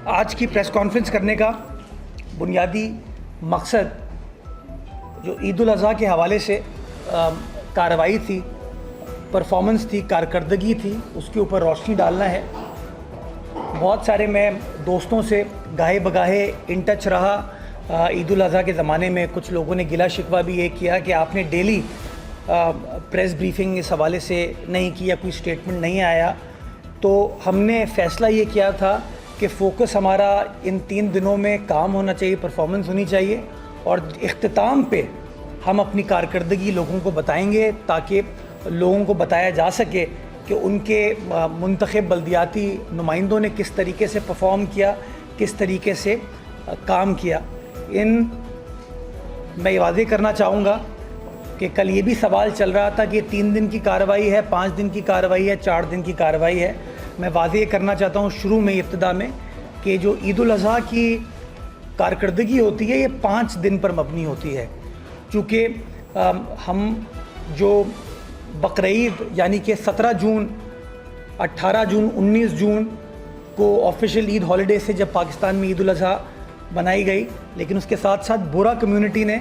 आज की press conference करने का बुनियादी मकसद जो ईद उल अज़हा के हवाले से कार्रवाई थी, परफॉर्मेंस थी, कारकर्दगी थी, उसके ऊपर रोशनी डालना है। बहुत सारे मैं दोस्तों से गाहे बगाहे इन टच रहा। ईद उल अज़हा के ज़माने में कुछ लोगों ने गिला शिकवा भी ये किया कि आपने डेली प्रेस ब्रीफिंग इस हवाले से नहीं किया, कोई स्टेटमेंट नहीं आया। तो हमने फ़ैसला ये किया था कि फ़ोकस हमारा इन 3 दिनों में काम होना चाहिए, परफॉर्मेंस होनी चाहिए, और इख्तिताम पे हम अपनी कारकर्दगी लोगों को बताएंगे ताकि लोगों को बताया जा सके कि उनके मुंतखब बल्दियाती नुमाइंदों ने किस तरीके से परफॉर्म किया, किस तरीके से काम किया। मैं ये वाज़ेह करना चाहूँगा कि कल ये भी सवाल चल रहा था कि 3 दिन की कार्रवाई है, 5 दिन की कार्रवाई है, 4 दिन की कार्रवाई है। मैं वाज़ेह करना चाहता हूँ शुरू में, इब्तिदा में, कि जो ईद उल अज़हा की कारकर्दगी होती है ये 5 दिन पर मबनी होती है। चूँकि हम जो बकरीद यानी कि 17 जून, 18 जून, 19 जून को ऑफिशियल ईद हॉलीडे से जब पाकिस्तान में ईद उल अज़हा बनाई गई, लेकिन उसके साथ साथ बोरा कम्युनिटी ने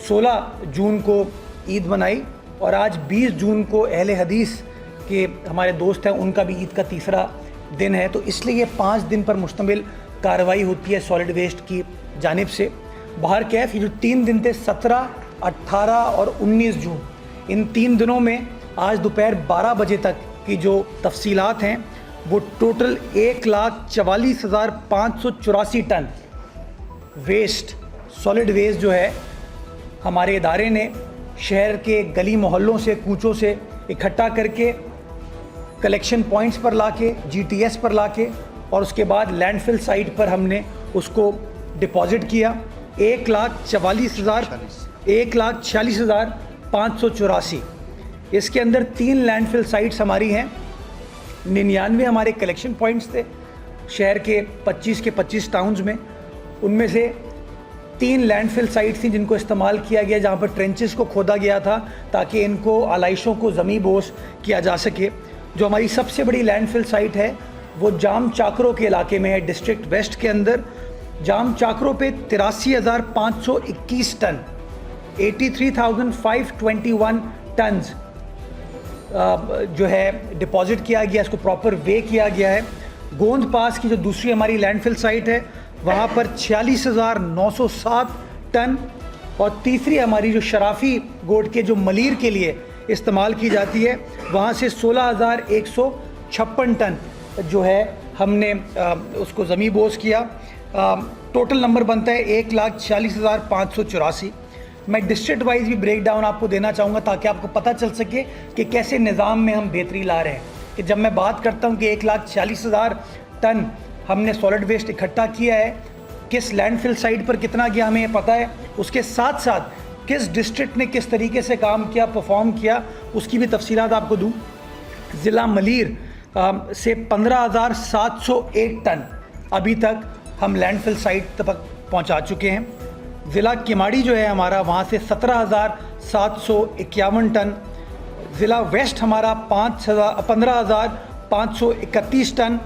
16 जून को ईद मनाई, और आज 20 जून को अहले हदीस के हमारे दोस्त हैं, उनका भी ईद का तीसरा दिन है। तो इसलिए ये 5 दिन पर मुश्तमिल कार्रवाई होती है सॉलिड वेस्ट की जानिब से। बाहर कैफ ये जो 3 दिन थे, 17, 18 और 19 जून, इन 3 दिनों में आज दोपहर 12 बजे तक की जो तफसीलात हैं वो total 1,44,584 ton waste, solid waste जो है हमारे इदारे ने शहर के गली मोहल्लों से, कूचों से इकट्ठा करके कलेक्शन पॉइंट्स पर लाके, GTS पर लाके, और उसके बाद लैंडफिल साइट पर हमने उसको डिपॉजिट किया। 1,46,584। इसके अंदर 3 लैंडफिल साइट्स हमारी हैं, 99 हमारे कलेक्शन पॉइंट्स थे शहर के 25 के 25 टाउन्स में। उनमें से 3 लैंडफिल साइट्स थी जिनको इस्तेमाल किया गया, जहाँ पर ट्रेंचेस को खोदा गया था ताकि इनको आलाइशों को ज़मी बोस किया जा सके। जो हमारी सबसे बड़ी लैंडफिल साइट है वो जाम चाकरों के इलाके में है, डिस्ट्रिक्ट वेस्ट के अंदर। जाम चाकरों पे 83,521 टन, 83,521 टन्स जो है डिपॉजिट किया गया, इसको प्रॉपर वे किया गया है। गोंद पास की जो दूसरी हमारी लैंडफिल साइट है वहाँ पर 46,907 टन, और तीसरी हमारी जो शराफी गोट के जो मलीर के लिए इस्तेमाल की जाती है वहाँ से 16,156 टन जो है हमने उसको ज़मी बोस किया। टोटल नंबर बनता है 1,46,584। मैं डिस्ट्रिक्ट वाइज भी ब्रेक डाउन आपको देना चाहूँगा ताकि आपको पता चल सके कि कैसे निज़ाम में हम बेहतरी ला रहे हैं। कि जब मैं बात करता हूँ कि 1,40,000 टन हमने सॉलिड वेस्ट इकट्ठा किया है, किस लैंडफिल साइट पर कितना गया हमें ये पता है, उसके साथ साथ किस डिस्ट्रिक्ट ने किस तरीके से काम किया, परफॉर्म किया, उसकी भी तफसीलात आपको दूँ। ज़िला मलीर से 15,701 टन अभी तक हम लैंडफिल साइट तक पहुंचा चुके हैं। ज़िला किमाड़ी जो है हमारा, वहाँ से 17,751 टन। ज़िला वेस्ट हमारा 15,531 टन।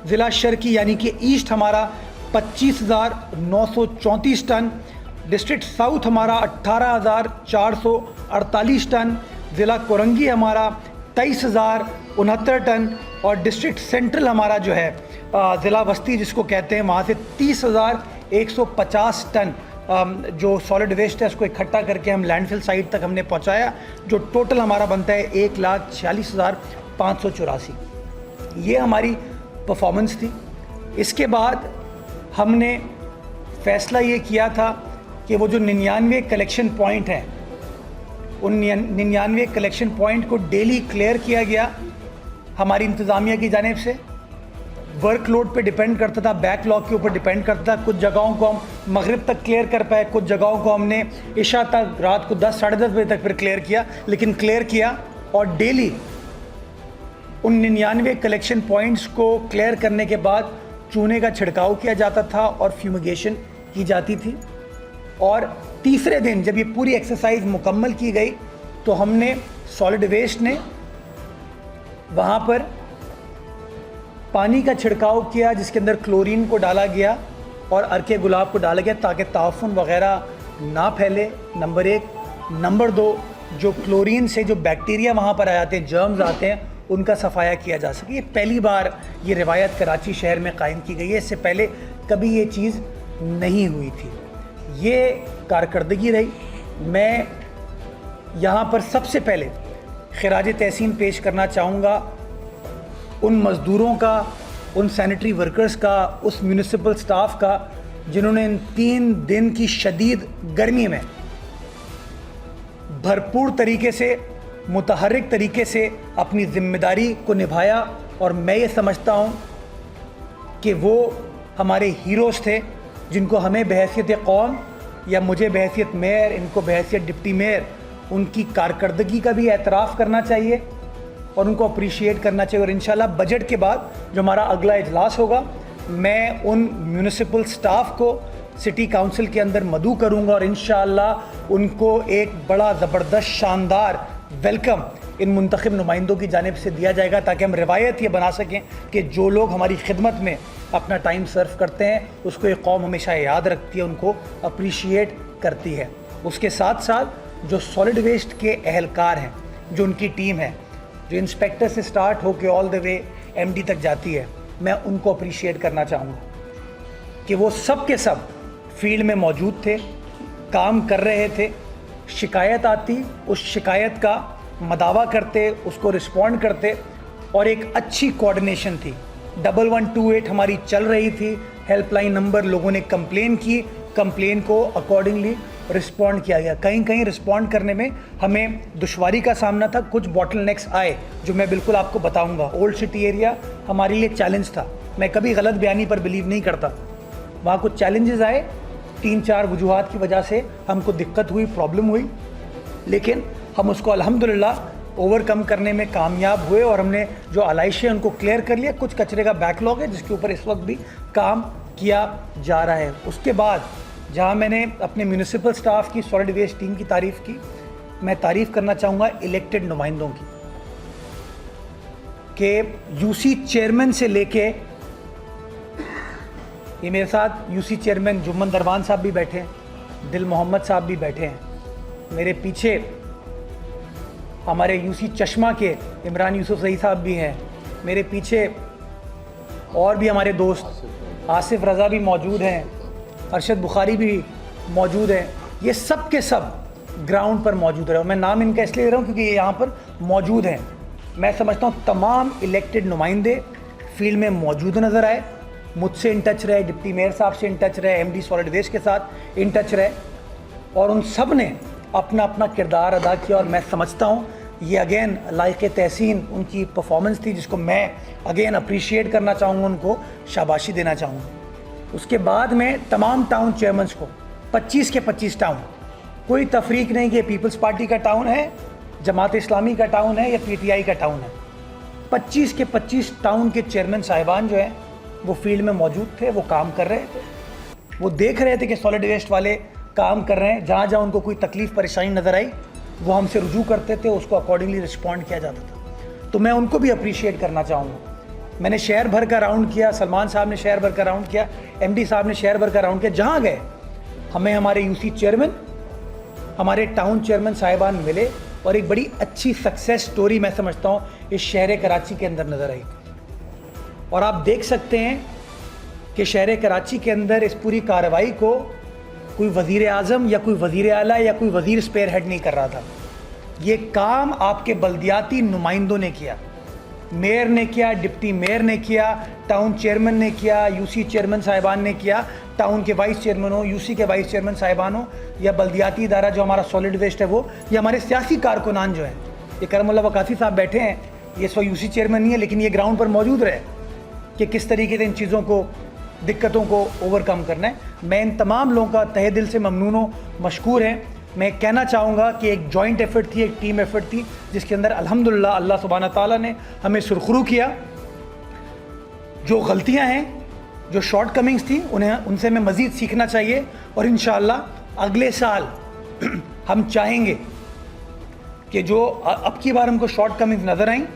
ज़िला शर्की यानी कि ईस्ट हमारा 25,934 टन। डिस्ट्रिक्ट साउथ हमारा 18,448 टन। ज़िला कोरंगी हमारा 23,069 टन, और डिस्ट्रिक्ट सेंट्रल हमारा जो है ज़िला वस्ती जिसको कहते हैं, वहाँ से 30,150 टन जो सॉलिड वेस्ट है उसको इकट्ठा करके हम लैंडफिल साइट तक हमने पहुँचाया, जो टोटल हमारा बनता है 1,46,584। ये हमारी परफॉर्मेंस थी। इसके बाद हमने फ़ैसला ये किया था कि वो जो 99 कलेक्शन पॉइंट हैं, उन 99 कलेक्शन पॉइंट को डेली क्लियर किया गया हमारी इंतज़ामिया की जानिब से। वर्कलोड पे डिपेंड करता था, बैकलॉग के ऊपर डिपेंड करता था। कुछ जगहों को हम मगरिब तक क्लियर कर पाए, कुछ जगहों को हमने इशा तक, रात को 10 साढ़े 10 बजे तक फिर क्लियर किया, लेकिन क्लियर किया। और डेली उन 99 कलेक्शन पॉइंट्स को क्लियर करने के बाद चूने का छिड़काव किया जाता था और फ्यूमिगेशन की जाती थी। और तीसरे दिन जब ये पूरी एक्सरसाइज मुकम्मल की गई तो हमने सॉलिड वेस्ट ने वहाँ पर पानी का छिड़काव किया जिसके अंदर क्लोरीन को डाला गया और अर्के गुलाब को डाला गया ताकि ताफुन वगैरह ना फैले, नंबर 1। नंबर 2, जो क्लोरीन से जो बैक्टीरिया वहाँ पर आ जाते हैं, जर्म्स आते हैं, उनका सफाया किया जा सके। ये पहली बार ये रिवायत कराची शहर में कायम की गई है, इससे पहले कभी ये चीज़ नहीं हुई थी। ये कारकर्दगी रही। मैं यहाँ पर सबसे पहले खिराज तहसीन पेश करना चाहूँगा उन मज़दूरों का, उन सैनिटरी वर्कर्स का, उस म्यूनिसिपल स्टाफ का जिन्होंने इन 3 दिन की शदीद गर्मी में भरपूर तरीके से, मुतहर्रिक तरीके से अपनी ज़िम्मेदारी को निभाया। और मैं ये समझता हूँ कि वो हमारे हीरोज़ थे जिनको हमें बहैसियत कौम या मुझे बहैसियत मेयर, इनको बहैसियत डिप्टी मेयर, उनकी कारकर्दगी का भी एतराफ़ करना चाहिए और उनको अप्रिशिएट करना चाहिए। और इंशाल्लाह बजट के बाद जो हमारा अगला इजलास होगा, मैं उन म्यूनिसिपल स्टाफ को सिटी काउंसिल के अंदर मदऊ करूंगा और इंशाल्लाह उनको एक बड़ा ज़बरदस्त शानदार वेलकम इन मुंतखब नुमाइंदों की जानिब से दिया जाएगा ताकि हम रिवायत ये बना सकें कि जो लोग हमारी खिदमत में अपना टाइम सर्व करते हैं उसको ये कौम हमेशा याद रखती है, उनको अप्रिशिएट करती है। उसके साथ साथ जो सॉलिड वेस्ट के अहलकार हैं, जो उनकी टीम है, जो इंस्पेक्टर से स्टार्ट होकर ऑल द वे MD तक जाती है, मैं उनको अप्रिशिएट करना चाहूँगा कि वो सब के सब फील्ड में मौजूद थे, काम कर रहे थे। शिकायत आती, उस शिकायत का मदावा करते, उसको रिस्पॉन्ड करते और एक अच्छी कोऑर्डिनेशन थी। 1128 हमारी चल रही थी, हेल्पलाइन नंबर, लोगों ने कंप्लेन की, कंप्लेन को अकॉर्डिंगली रिस्पॉन्ड किया गया। कहीं कहीं रिस्पॉन्ड करने में हमें दुश्वारी का सामना था, कुछ बॉटलनेक्स आए जो मैं बिल्कुल आपको बताऊंगा। ओल्ड सिटी एरिया हमारे लिए चैलेंज था, मैं कभी गलत बयानी पर बिलीव नहीं करता। वहाँ कुछ चैलेंजेस आए, 3-4 वजूहात की वजह से हमको दिक्कत हुई, प्रॉब्लम हुई, लेकिन हम उसको अल्हम्दुलिल्लाह ओवरकम करने में कामयाब हुए और हमने जो आलाइशें उनको क्लियर कर लिया। कुछ कचरे का बैकलॉग है जिसके ऊपर इस वक्त भी काम किया जा रहा है। उसके बाद जहाँ मैंने अपने म्यूनिसिपल स्टाफ की, सॉलिड वेस्ट टीम की तारीफ़ की, मैं तारीफ़ करना चाहूँगा इलेक्टेड नुमाइंदों की कि यूसी चेयरमैन से लेके, ये मेरे साथ यूसी चेयरमैन जुम्मन दरबान साहब भी बैठे हैं, दिल मोहम्मद साहब भी बैठे हैं, मेरे पीछे हमारे यूसी चश्मा के इमरान यूसुफ सही साहब भी हैं, मेरे पीछे और भी हमारे दोस्त आसिफ रज़ा भी मौजूद हैं, अरशद बुखारी भी मौजूद हैं। ये सब के सब ग्राउंड पर मौजूद रहे। मैं नाम इनका इसलिए ले रहा हूँ क्योंकि ये यहाँ पर मौजूद हैं। मैं समझता हूँ तमाम इलेक्टेड नुमाइंदे फील्ड में मौजूद नज़र आए, मुझसे इन टच रहे, डिप्टी मेयर साहब से इन टच रहे, MD सॉलिड वेस्ट के साथ इन टच रहे और उन सब ने अपना अपना किरदार अदा किया। और मैं समझता हूँ ये अगेन लायक तहसीन उनकी परफॉर्मेंस थी जिसको मैं अगेन अप्रिशिएट करना चाहूँगा, उनको शाबाशी देना चाहूँगा। उसके बाद में तमाम टाउन चेयरमैन्स को 25 के 25 टाउन, कोई तफरीक नहीं कि पीपल्स पार्टी का टाउन है, जमात इस्लामी का टाउन है या PTI का टाउन है। 25 के 25 टाउन के चेयरमैन साहिबान जो हैं वो फील्ड में मौजूद थे, वो काम कर रहे थे, वो देख रहे थे कि सॉलिड वेस्ट वाले काम कर रहे हैं। जहाँ जहाँ उनको कोई तकलीफ़ परेशानी नज़र आई वो हमसे रुजू करते थे, उसको अकॉर्डिंगली रिस्पॉन्ड किया जाता था। तो मैं उनको भी अप्रिशिएट करना चाहूँगा। मैंने शहर भर का राउंड किया, सलमान साहब ने शहर भर का राउंड किया, MD साहब ने शहर भर का राउंड किया। जहाँ गए हमें हमारे यूसी चेयरमैन, हमारे टाउन चेयरमैन साहिबान मिले और एक बड़ी अच्छी सक्सेस स्टोरी मैं समझता हूँ इस शहर कराची के अंदर नज़र आई। और आप देख सकते हैं कि शहर कराची के अंदर इस पूरी कार्रवाई को कोई वज़ीर आज़म या कोई वज़ीर आला या कोई वज़ीर स्पेयर हेड नहीं कर रहा था। ये काम आपके बल्दियाती नुमाइंदों ने किया, मेयर ने किया, डिप्टी मेयर ने किया, टाउन चेयरमैन ने किया, यूसी चेयरमैन साहिबान ने किया, टाउन के वाइस चेयरमैन हो, यूसी के वाइस चेयरमैन साहिबान हो या बल्दियाती इदारा जो हमारा सॉलिड वेस्ट है वो, या हमारे सियासी कारकुनान जो हैं, ये करमुल्लाह वकासी साहब बैठे हैं, ये सो यूसी चेयरमैन नहीं है लेकिन ये ग्राउंड पर मौजूद रहे कि किस तरीके से इन चीज़ों को, दिक्कतों को ओवरकम करना है। मैं इन तमाम लोगों का तहे दिल से ममनून व मशकूर हैं। मैं कहना चाहूँगा कि एक जॉइंट एफर्ट थी, एक टीम एफर्ट थी जिसके अंदर अल्हम्दुलिल्लाह अल्लाह सुब्हाना ताला ने हमें सुरखरू किया। जो गलतियाँ हैं, जो शॉर्ट कमिंग्स थी, उनसे हमें मज़ीद सीखना चाहिए और इंशाअल्लाह अगले साल हम चाहेंगे कि जो अब की बार हमको शॉर्ट कमिंग्स नज़र आएँ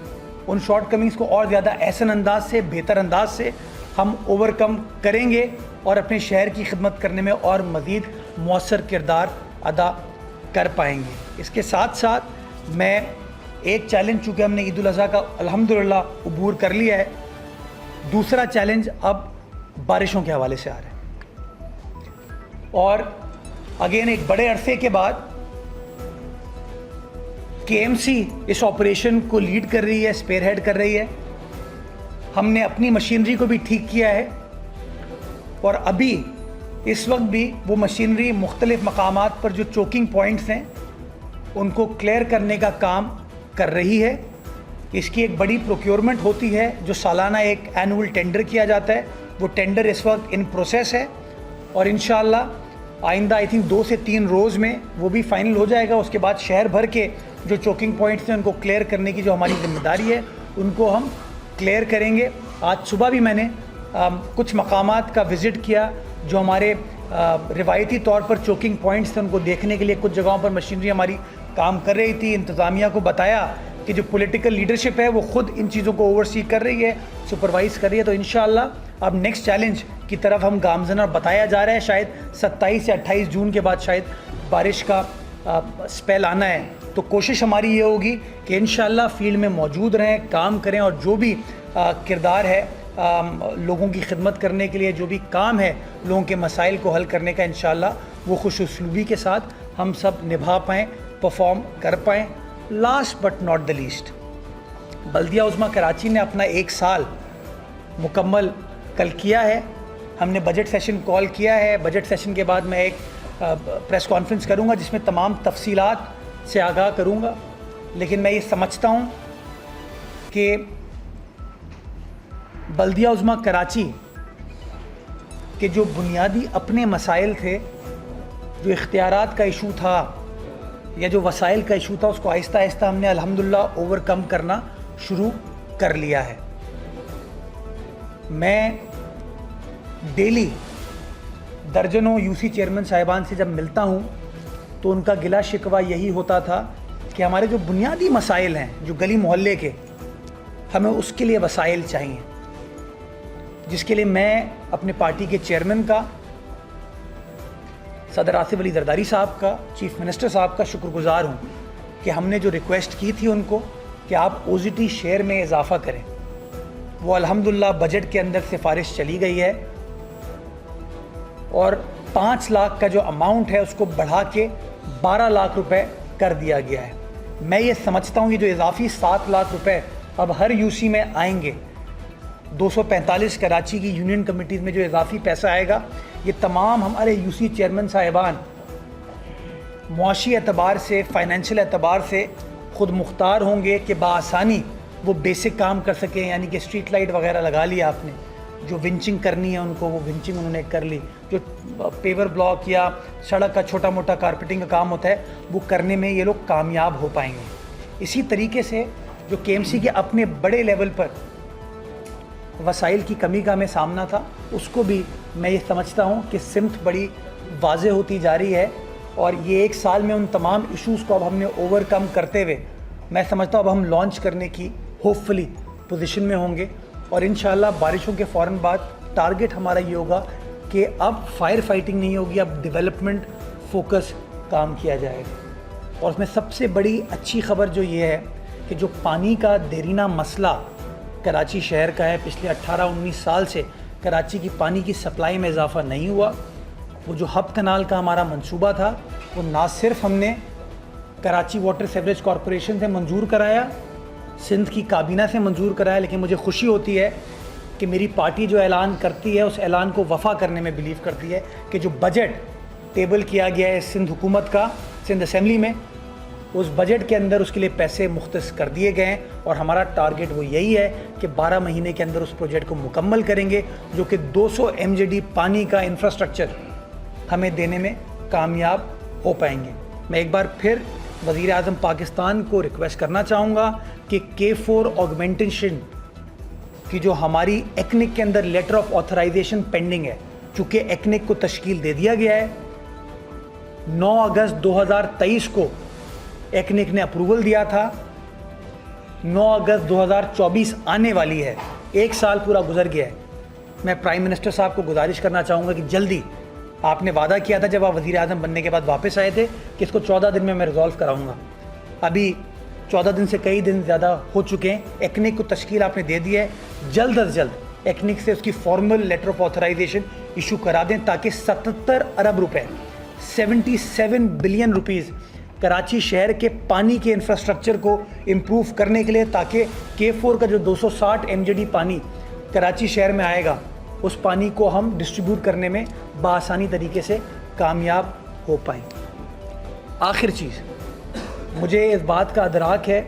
उन शॉर्ट कमिंग्स को और ज़्यादा एहसन अंदाज से, बेहतर अंदाज से हम ओवरकम करेंगे और अपने शहर की खिदमत करने में और मज़ीद मौसर किरदार अदा कर पाएंगे। इसके साथ साथ मैं एक चैलेंज, चूँकि हमने ईद उल अज़हा का अल्हम्दुलिल्लाह अबूर कर लिया है, दूसरा चैलेंज अब बारिशों के हवाले से आ रहा है। और अगेन एक बड़े अरसे के बाद केएमसी इस ऑपरेशन को लीड कर रही है, स्पेयरहेड कर रही है। हमने अपनी मशीनरी को भी ठीक किया है और अभी इस वक्त भी वो मशीनरी मुख्तलिफ मकामात पर जो चोकिंग पॉइंट्स हैं उनको क्लियर करने का काम कर रही है। इसकी एक बड़ी प्रोक्योरमेंट होती है जो सालाना एक एनुअल टेंडर किया जाता है, वो टेंडर इस वक्त इन प्रोसेस है और इंशाअल्लाह आइंदा आई थिंक 2 से 3 रोज़ में वो भी फाइनल हो जाएगा। उसके बाद शहर भर के जो चोकिंग पॉइंट्स हैं उनको क्लियर करने की जो हमारी जिम्मेदारी है उनको हम क्लियर करेंगे। आज सुबह भी मैंने कुछ मकामात का विज़िट किया जो हमारे रिवायती तौर पर चोकिंग पॉइंट्स थे, उनको देखने के लिए कुछ जगहों पर मशीनरी हमारी काम कर रही थी। इंतज़ामिया को बताया कि जो पॉलिटिकल लीडरशिप है वो ख़ुद इन चीज़ों को ओवरसी कर रही है, सुपरवाइज़ कर रही है। तो इंशाअल्लाह अब नेक्स्ट चैलेंज की तरफ हम गामज़न, और बताया जा रहा है शायद 27 या 28 जून के बाद शायद बारिश का स्पेल आना है। तो कोशिश हमारी ये होगी कि इंशाअल्लाह फील्ड में मौजूद रहें, काम करें और जो भी किरदार है लोगों की खिदमत करने के लिए, जो भी काम है लोगों के मसाइल को हल करने का, इंशाअल्लाह वो खुश उसलूबी के साथ हम सब निभा पाएँ, परफॉर्म कर पाएँ। Last but not the least, Baldia Uzma Karachi ने अपना 1 साल मुकम्मल कल किया है। हमने बजट सेशन कॉल किया है। बजट सेशन के बाद मैं एक प्रेस कॉन्फ्रेंस करूंगा जिसमें तमाम तफसीलात से आगाह करूंगा। लेकिन मैं ये समझता हूं कि बल्दिया उज़्मा कराची के जो बुनियादी अपने मसाइल थे, जो इख्तियारात का इशू था या जो वसाइल का इशू था, उसको आहिस्ता आहिस्ता हमने अल्हम्दुलिल्लाह ओवरकम करना शुरू कर लिया है। मैं डेली दर्जनों यूसी चेयरमैन साहिबान से जब मिलता हूँ तो उनका गिला शिकवा यही होता था कि हमारे जो बुनियादी मसाइल हैं, जो गली मोहल्ले के, हमें उसके लिए वसाइल चाहिए, जिसके लिए मैं अपने पार्टी के चेयरमैन का, सदर आसिफ अली जरदारी साहब का, चीफ मिनिस्टर साहब का शुक्रगुजार हूँ कि हमने जो रिक्वेस्ट की थी उनको कि आप ओजीटी शेयर में इजाफ़ा करें, वो अल्हम्दुलिल्लाह बजट के अंदर सिफारिश चली गई है और 5 लाख का जो अमाउंट है उसको बढ़ा के 12 लाख रुपए कर दिया गया है। मैं ये समझता हूँ कि जो इजाफी 7 लाख रुपए अब हर यूसी में आएंगे, 245 कराची की यूनियन कमेटीज़ में जो इजाफी पैसा आएगा, ये तमाम हमारे यूसी चेयरमैन साहिबान मुआशी एतबार से, फाइनेंशियल एतबार से ख़ुद मुख्तार होंगे कि बाआसानी वो बेसिक काम कर सकें। यानी कि स्ट्रीट लाइट वगैरह लगा लिया आपने, जो विंचिंग करनी है उनको वो विंचिंग उन्होंने कर ली, जो पेवर ब्लॉक या सड़क का छोटा मोटा कारपेटिंग का काम होता है वो करने में ये लोग कामयाब हो पाएंगे। इसी तरीके से जो केएमसी के अपने बड़े लेवल पर वसाइल की कमी का हमें सामना था, उसको भी मैं ये समझता हूँ कि सिमत बड़ी वाज़ेह होती जा रही है और ये 1 साल में उन तमाम इश्यूज़ को अब हमने ओवरकम करते हुए मैं समझता हूँ अब हम लॉन्च करने की होपफुली पोजीशन में होंगे। और इंशाअल्लाह बारिशों के फ़ौरन बाद टारगेट हमारा ये होगा कि अब फायर फाइटिंग नहीं होगी, अब डेवलपमेंट फोकस काम किया जाएगा। और उसमें सबसे बड़ी अच्छी खबर जो ये है कि जो पानी का देरीना मसला कराची शहर का है, पिछले 18-19 साल से कराची की पानी की सप्लाई में इजाफा नहीं हुआ। वो जो हब कनाल का हमारा मंसूबा था वो ना सिर्फ हमने कराची वाटर सीवरेज कॉरपोरेशन से मंजूर कराया, सिंध की काबीना से मंजूर कराया, लेकिन मुझे खुशी होती है कि मेरी पार्टी जो ऐलान करती है उस ऐलान को वफ़ा करने में बिलीव करती है कि जो बजट टेबल किया गया है सिंध हुकूमत का, सिंध असेंबली में, उस बजट के अंदर उसके लिए पैसे मुख्तस कर दिए गए हैं और हमारा टारगेट वो यही है कि 12 महीने के अंदर उस प्रोजेक्ट को मुकम्मल करेंगे, जो कि 200 MJD पानी का इंफ्रास्ट्रक्चर हमें देने में कामयाब हो पाएंगे। मैं एक बार फिर वज़ीर आज़म पाकिस्तान को रिक्वेस्ट करना चाहूँगा कि K4 ऑगमेंटेशन की जो हमारी एक्निक के अंदर लेटर ऑफ ऑथराइजेशन पेंडिंग है, चूँकि एक्निक को तश्कील दे दिया गया है, 9 अगस्त 2023 को एक्निक ने अप्रूवल दिया था, 9 अगस्त 2024 आने वाली है, 1 साल पूरा गुजर गया है। मैं प्राइम मिनिस्टर साहब को गुजारिश करना चाहूँगा कि जल्दी, आपने वादा किया था जब आप वज़ीर आज़म बनने के बाद वापस आए थे कि इसको 14 दिन में मैं रिजॉल्व कराऊँगा। अभी 14 दिन से कई दिन ज़्यादा हो चुके हैं। एक्निक को तश्कील आपने दे दी है, जल्द अज जल्द एक्निक से उसकी formal letter of authorisation issue करा दें ताकि 77 अरब रुपए 77 बिलियन रुपीज़ कराची शहर के पानी के इंफ्रास्ट्रक्चर को इम्प्रूव करने के लिए, ताकि K4 का जो 260 MJD पानी कराची शहर में आएगा उस पानी को हम डिस्ट्रीब्यूट करने में बआसानी तरीके से कामयाब हो पाएँ। आखिर चीज़, मुझे इस बात का अदराक है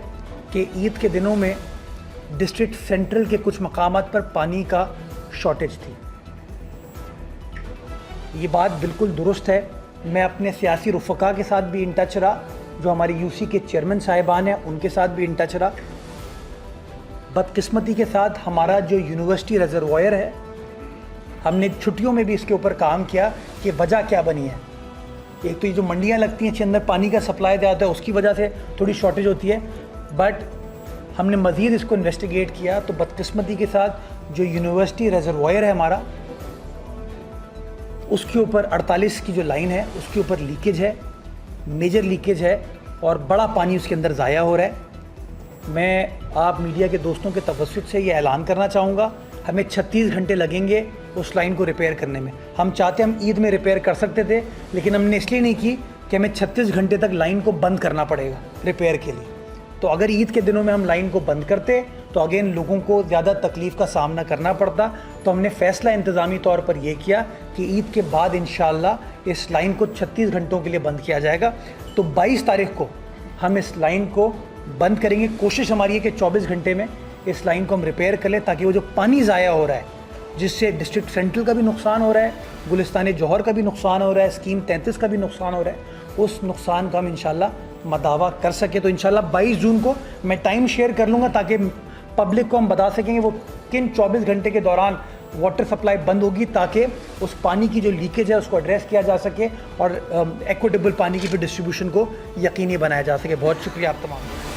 कि ईद के दिनों में डिस्ट्रिक्ट सेंट्रल के कुछ मकामात पर पानी का शॉर्टेज थी। ये बात बिल्कुल दुरुस्त है। मैं अपने सियासी रुफ़का के साथ भी इन टच रहा, जो हमारी यूसी के चेयरमैन साहिबान हैं उनके साथ भी इन टच रहा। बदकिस्मती के साथ हमारा जो यूनिवर्सिटी रिजर्वायर है, हमने छुट्टियों में भी इसके ऊपर काम किया कि वजह क्या बनी है। एक तो ये जो मंडियाँ लगती हैं, इसके अंदर पानी का सप्लाई जाता है, उसकी वजह से थोड़ी शॉर्टेज होती है। बट हमने मज़ीद इसको इन्वेस्टिगेट किया तो बदकिस्मती के साथ जो यूनिवर्सिटी रिजर्वायर है हमारा, उसके ऊपर 48 की जो लाइन है उसके ऊपर लीकेज है, मेजर लीकेज है और बड़ा पानी उसके अंदर ज़ाया हो रहा है। मैं आप मीडिया के दोस्तों के तवस्सुत से ये ऐलान करना चाहूँगा, हमें 36 घंटे लगेंगे उस लाइन को रिपेयर करने में। हम चाहते हम ईद में रिपेयर कर सकते थे, लेकिन हमने इसलिए नहीं की कि हमें 36 घंटे तक लाइन को बंद करना पड़ेगा रिपेयर के लिए। तो अगर ईद के दिनों में हम लाइन को बंद करते तो अगेन लोगों को ज़्यादा तकलीफ़ का सामना करना पड़ता। तो हमने फ़ैसला इंतज़ामी तौर पर यह किया कि ईद के बाद इंशाअल्लाह इस लाइन को 36 घंटों के लिए बंद किया जाएगा। तो 22 तारीख को हम इस लाइन को बंद करेंगे। कोशिश हमारी है कि 24 घंटे में इस लाइन को हम रिपेयर कर लें, ताकि वो जो पानी ज़ाया हो रहा है, जिससे डिस्ट्रिक्ट सेंट्रल का भी नुकसान हो रहा है, गुलिस्तान जौहर का भी नुकसान हो रहा है, स्कीम 33 का भी नुकसान हो रहा है, उस नुकसान का हम इंशाल्लाह मदावा कर सके। तो इंशाल्लाह 22 जून को मैं टाइम शेयर कर लूँगा ताकि पब्लिक को हम बता सकेंगे वो किन 24 घंटे के दौरान वाटर सप्लाई बंद होगी, ताकि उस पानी की जो लीकेज है उसको एड्रेस किया जा सके और एक्विटेबल पानी की भी डिस्ट्रीब्यूशन को यकीनी बनाया जा सके। बहुत शुक्रिया आप तमाम।